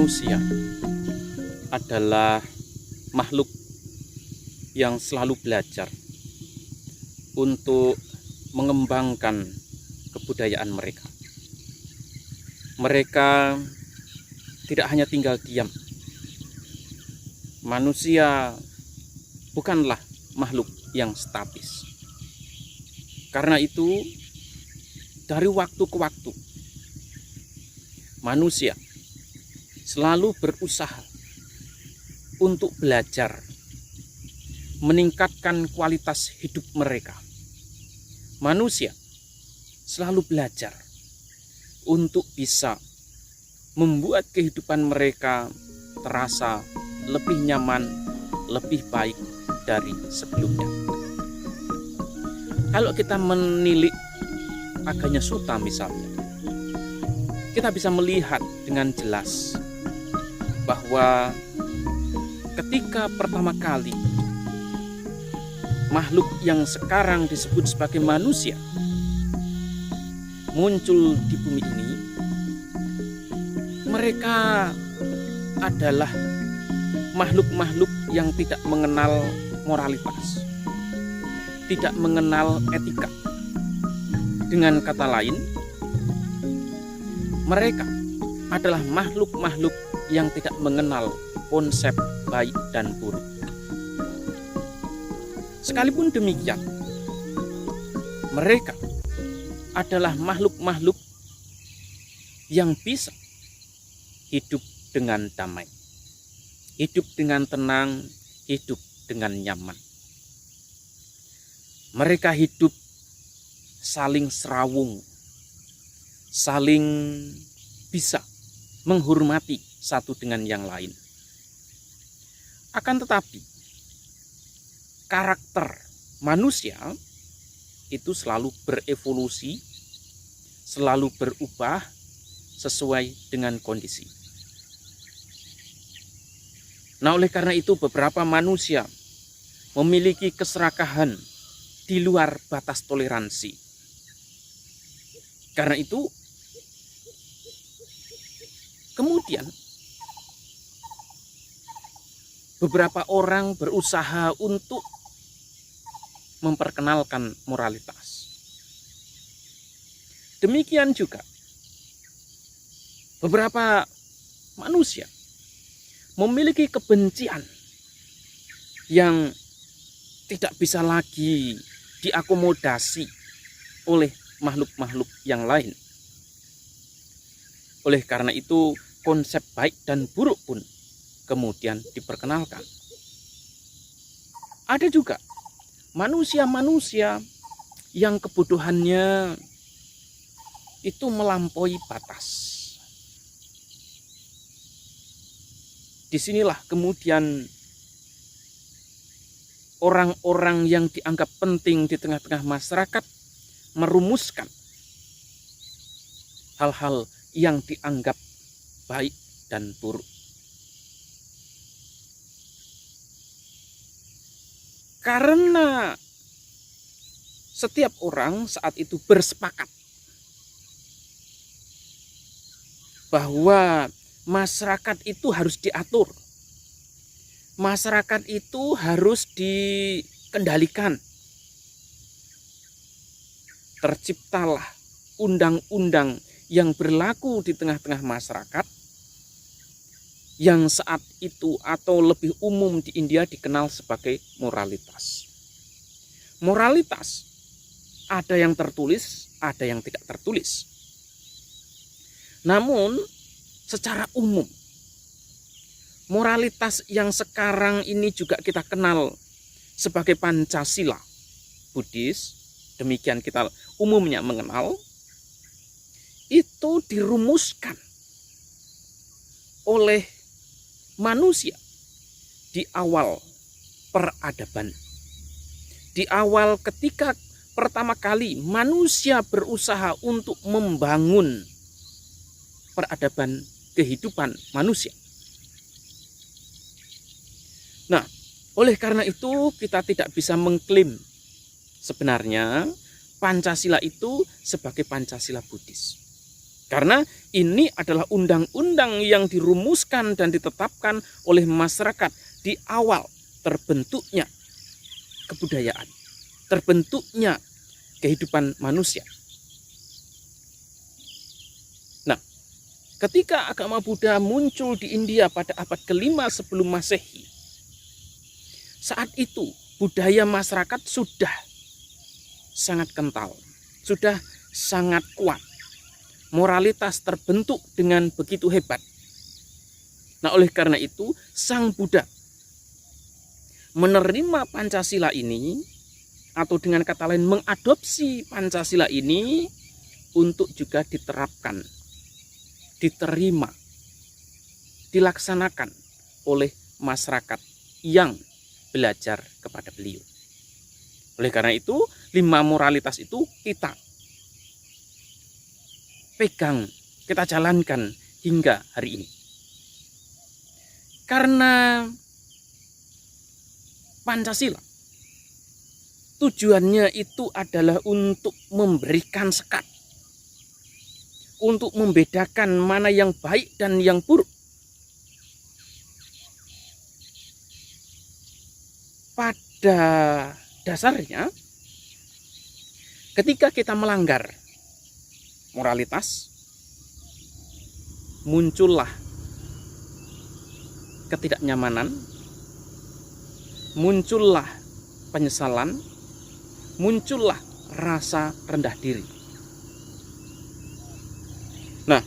Manusia adalah makhluk yang selalu belajar untuk mengembangkan kebudayaan mereka. Mereka tidak hanya tinggal diam. Manusia bukanlah makhluk yang statis. Karena itu, dari waktu ke waktu, manusia selalu berusaha untuk belajar, meningkatkan kualitas hidup mereka. Manusia selalu belajar untuk bisa membuat kehidupan mereka terasa lebih nyaman, lebih baik dari sebelumnya. Kalau kita menilik Aganya Sutta misalnya, kita bisa melihat dengan jelas bahwa ketika pertama kali makhluk yang sekarang disebut sebagai manusia muncul di bumi ini, mereka adalah makhluk-makhluk yang tidak mengenal moralitas, tidak mengenal etika. Dengan kata lain, mereka adalah makhluk-makhluk yang tidak mengenal konsep baik dan buruk. Sekalipun demikian, mereka adalah makhluk-makhluk yang bisa hidup dengan damai, hidup dengan tenang, hidup dengan nyaman. Mereka hidup saling serawung, saling bisa menghormati satu dengan yang lain. Akan tetapi, karakter manusia itu selalu berevolusi, selalu berubah sesuai dengan kondisi. Nah, oleh karena itu beberapa manusia memiliki keserakahan di luar batas toleransi. Karena itu, kemudian beberapa orang berusaha untuk memperkenalkan moralitas. Demikian juga beberapa manusia memiliki kebencian yang tidak bisa lagi diakomodasi oleh makhluk-makhluk yang lain. Oleh karena itu, konsep baik dan buruk pun kemudian diperkenalkan. Ada juga manusia-manusia yang kebodohannya itu melampaui batas. Disinilah kemudian orang-orang yang dianggap penting di tengah-tengah masyarakat merumuskan hal-hal yang dianggap baik dan buruk. Karena setiap orang saat itu bersepakat bahwa masyarakat itu harus diatur, masyarakat itu harus dikendalikan. Terciptalah undang-undang yang berlaku di tengah-tengah masyarakat yang saat itu atau lebih umum di India dikenal sebagai moralitas. Moralitas ada yang tertulis, ada yang tidak tertulis. Namun secara umum, moralitas yang sekarang ini juga kita kenal sebagai Pancasila Buddhis, demikian kita umumnya mengenal, itu dirumuskan oleh manusia di awal peradaban. Di awal ketika pertama kali manusia berusaha untuk membangun peradaban kehidupan manusia. Nah, oleh karena itu kita tidak bisa mengklaim sebenarnya Pancasila itu sebagai Pancasila Buddhis. Karena ini adalah undang-undang yang dirumuskan dan ditetapkan oleh masyarakat di awal terbentuknya kebudayaan, terbentuknya kehidupan manusia. Nah, ketika agama Buddha muncul di India pada abad ke-5 sebelum Masehi, saat itu budaya masyarakat sudah sangat kental, sudah sangat kuat. Moralitas terbentuk dengan begitu hebat. Nah, oleh karena itu, Sang Buddha menerima Pancasila ini, atau dengan kata lain mengadopsi Pancasila ini untuk juga diterapkan, diterima, dilaksanakan oleh masyarakat yang belajar kepada beliau. Oleh karena itu, 5 moralitas itu kita pegang, kita jalankan hingga hari ini. Karena Pancasila tujuannya itu adalah untuk memberikan sekat, untuk membedakan mana yang baik dan yang buruk. Pada dasarnya, ketika kita melanggar moralitas, muncullah ketidaknyamanan, muncullah penyesalan, muncullah rasa rendah diri. Nah,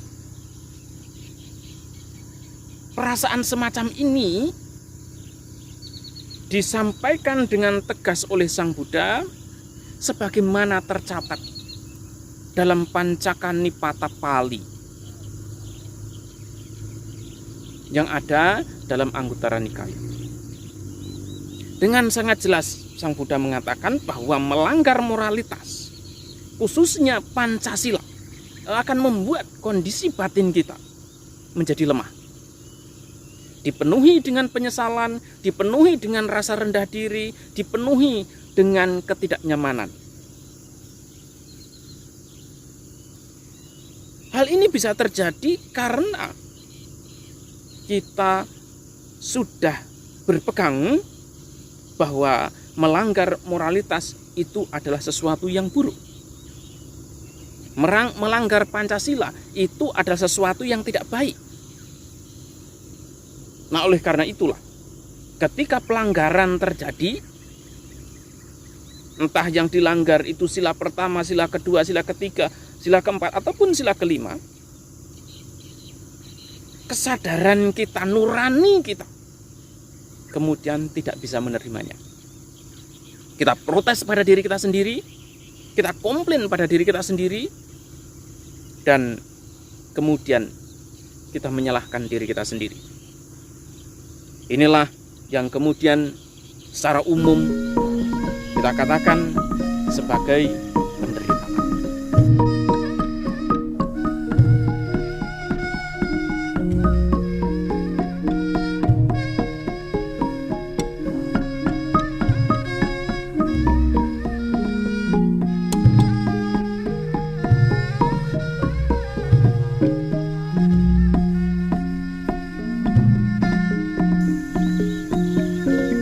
perasaan semacam ini disampaikan dengan tegas oleh Sang Buddha sebagaimana tercatat dalam Pancaka Nipata Pali yang ada dalam Anguttara Nikaya. Dengan sangat jelas Sang Buddha mengatakan bahwa melanggar moralitas, khususnya Pancasila, akan membuat kondisi batin kita menjadi lemah. Dipenuhi dengan penyesalan, dipenuhi dengan rasa rendah diri, dipenuhi dengan ketidaknyamanan. Hal ini bisa terjadi karena kita sudah berpegang bahwa melanggar moralitas itu adalah sesuatu yang buruk. Melanggar Pancasila itu adalah sesuatu yang tidak baik. Nah, oleh karena itulah, ketika pelanggaran terjadi, entah yang dilanggar itu sila pertama, sila kedua, sila ketiga, sila keempat, ataupun sila kelima, kesadaran kita, nurani kita, kemudian tidak bisa menerimanya. Kita protes pada diri kita sendiri, kita komplain pada diri kita sendiri, dan kemudian kita menyalahkan diri kita sendiri. Inilah yang kemudian secara umum kita katakan sebagai penderitaan.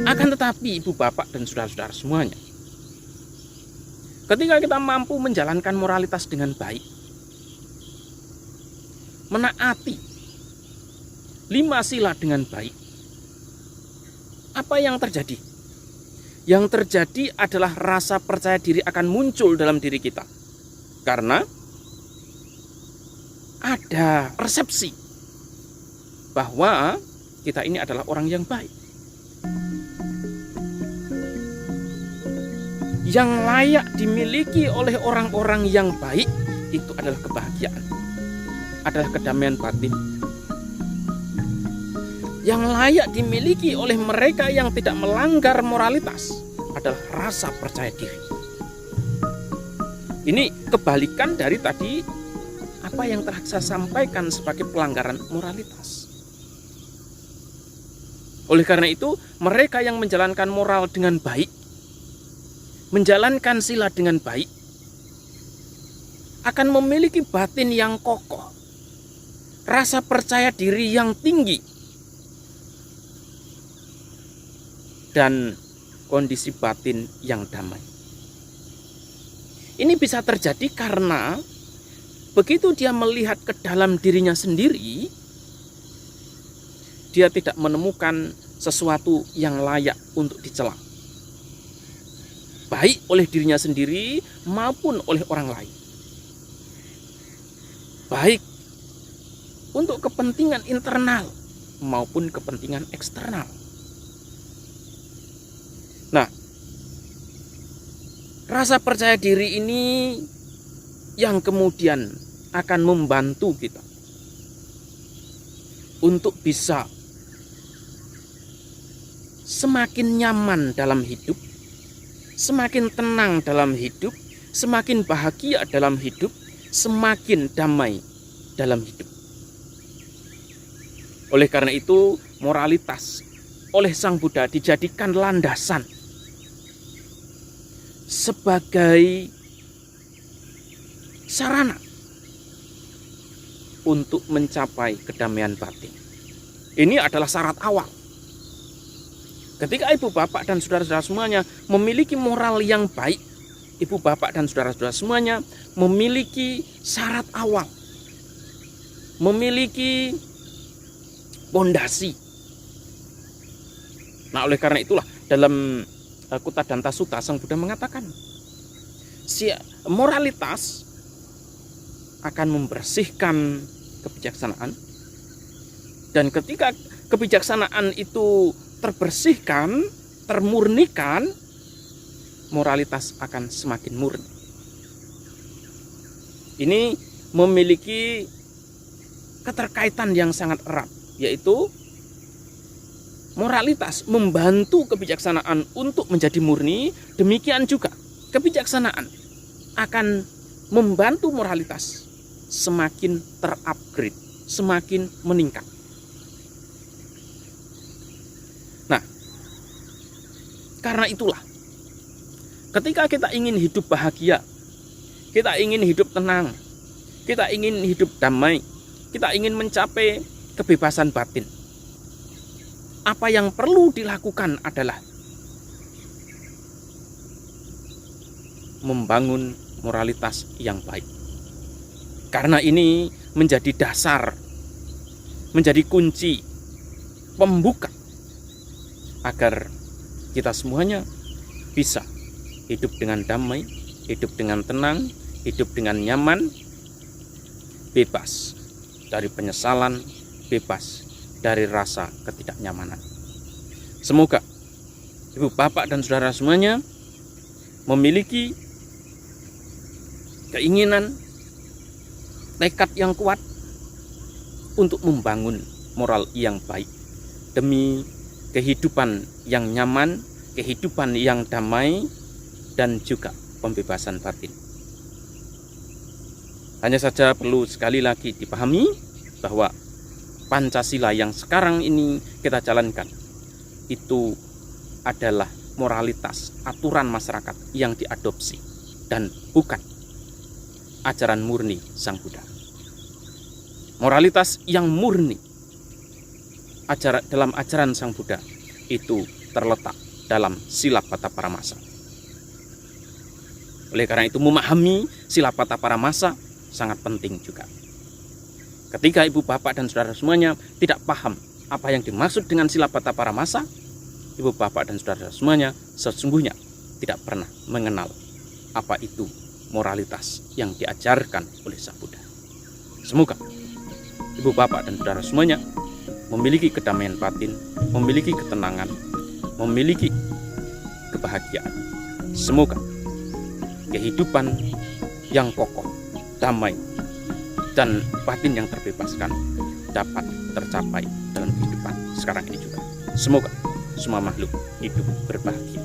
Akan tetapi ibu bapak dan saudara-saudara semuanya, ketika kita mampu menjalankan moralitas dengan baik, menaati 5 sila dengan baik, apa yang terjadi? Yang terjadi adalah rasa percaya diri akan muncul dalam diri kita. Karena ada persepsi bahwa kita ini adalah orang yang baik, yang layak dimiliki oleh orang-orang yang baik. Itu adalah kebahagiaan, adalah kedamaian batin. Yang layak dimiliki oleh mereka yang tidak melanggar moralitas adalah rasa percaya diri. Ini kebalikan dari tadi apa yang telah saya sampaikan sebagai pelanggaran moralitas. Oleh karena itu, mereka yang menjalankan moral dengan baik, menjalankan sila dengan baik, akan memiliki batin yang kokoh, rasa percaya diri yang tinggi, dan kondisi batin yang damai. Ini bisa terjadi karena begitu dia melihat ke dalam dirinya sendiri, dia tidak menemukan sesuatu yang layak untuk dicela, baik oleh dirinya sendiri maupun oleh orang lain, baik untuk kepentingan internal maupun kepentingan eksternal. Nah, rasa percaya diri ini yang kemudian akan membantu kita untuk bisa semakin nyaman dalam hidup, semakin tenang dalam hidup, semakin bahagia dalam hidup, semakin damai dalam hidup. Oleh karena itu, moralitas oleh Sang Buddha dijadikan landasan sebagai sarana untuk mencapai kedamaian batin. Ini adalah syarat awal. Ketika ibu bapak dan saudara-saudara semuanya memiliki moral yang baik, ibu bapak dan saudara-saudara semuanya memiliki syarat awal, memiliki pondasi. Nah, oleh karena itulah dalam Kutadanta Sutta Sang Buddha mengatakan, moralitas akan membersihkan kebijaksanaan, dan ketika kebijaksanaan itu terbersihkan, termurnikan, moralitas akan semakin murni. Ini memiliki keterkaitan yang sangat erat, yaitu moralitas membantu kebijaksanaan untuk menjadi murni, demikian juga kebijaksanaan akan membantu moralitas semakin terupgrade, semakin meningkat. Nah, karena itulah ketika kita ingin hidup bahagia, kita ingin hidup tenang, kita ingin hidup damai, kita ingin mencapai kebebasan batin, apa yang perlu dilakukan adalah membangun moralitas yang baik. Karena ini menjadi dasar, menjadi kunci pembuka agar kita semuanya bisa hidup dengan damai, hidup dengan tenang, hidup dengan nyaman, bebas dari penyesalan, bebas dari rasa ketidaknyamanan. Semoga ibu bapak dan saudara semuanya memiliki keinginan, tekad yang kuat untuk membangun moral yang baik demi kehidupan yang nyaman, kehidupan yang damai, dan juga pembebasan batin. Hanya saja perlu sekali lagi dipahami bahwa Pancasila yang sekarang ini kita jalankan itu adalah moralitas, aturan masyarakat yang diadopsi dan bukan ajaran murni Sang Buddha. Moralitas yang murni dalam ajaran Sang Buddha itu terletak dalam Silabbata Paramasa. Oleh karena itu memahami Silabbata Paramasa sangat penting juga. Ketika ibu bapak dan saudara semuanya tidak paham apa yang dimaksud dengan Silabbata Paramasa, ibu bapak dan saudara semuanya sesungguhnya tidak pernah mengenal apa itu moralitas yang diajarkan oleh Sang Buddha. Semoga ibu bapak dan saudara semuanya memiliki kedamaian batin, memiliki ketenangan, memiliki kebahagiaan. Semoga kehidupan yang kokoh, damai, dan batin yang terbebaskan dapat tercapai dalam kehidupan sekarang ini juga. Semoga semua makhluk hidup berbahagia.